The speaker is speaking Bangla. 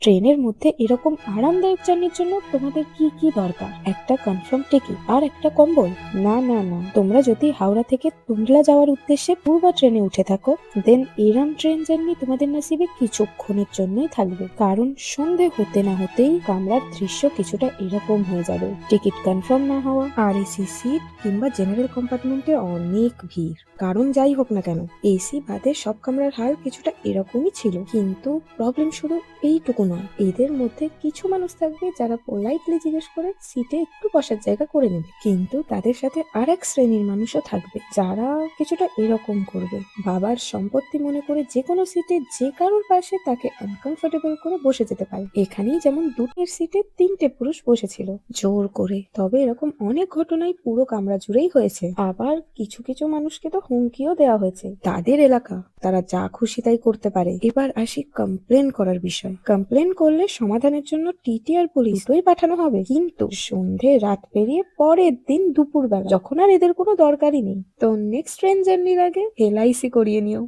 ট্রেনের মধ্যে এরকম আরামদায়ক জার্নির জন্য তোমাদের কি কি দরকার? একটা কনফার্ম টিকিট আর একটা কম্বল? না না না, তোমরা যদি হাওড়া থেকে টুন্ডলা যাওয়ার উদ্দেশ্যে পূর্বা ট্রেনে উঠে থাকো, দেন এরম ট্রেন জার্নি তোমাদের নসিবে কিছুক্ষণের জন্যই থাকবে। কারণ সন্ধে হতে না হতেই কামরার দৃশ্য কিছুটা এরকম হয়ে যাবে। টিকিট কনফার্ম না হওয়া, আর এসি সিট কিংবা জেনারেল কম্পার্টমেন্টে অনেক ভিড়। কারণ যাই হোক না কেন, এসি বাদে সব কামরার হাল কিছুটা এরকমই ছিল। কিন্তু প্রবলেম শুধু এইটুকু নয়, এদের মধ্যে কিছু মানুষ থাকবে যারা পোলাইটলি জিজ্ঞেস করে সিটে একটু বসার জায়গা করে নেবে, কিন্তু তাদের সাথে আর এক শ্রেণীর মানুষও থাকবে যারা কিছুটা এরকম করবে। বাবার সম্পত্তি মনে করে যে কোনো সিটে যে কারোর পাশে তাকে আনকমফোর্টেবল করে বসে যেতে পারে। এখানেই যেমন দুটির সিটে তিনটে পুরুষ বসেছিল জোর করে। তবে এরকম অনেক ঘটনাই পুরো কামরা জুড়েই হয়েছে। আবার কিছু কিছু মানুষকে তো হুমকিও দেওয়া হয়েছে, তাদের এলাকা, তারা যা খুশি তাই করতে পারে। এবার আসি কমপ্লেন করার বিষয়। কমপ্লেন করলে সমাধানের জন্য টিটি আর পুলিশ দুটোই পাঠানো হবে, কিন্তু সন্ধে রাত পেরিয়ে পরের দিন দুপুরবেলা, যখন আর এদের কোনো দরকারই নেই। তো নেক্সট ট্রেন জার্নির আগে এলআইসি করিয়ে নিও।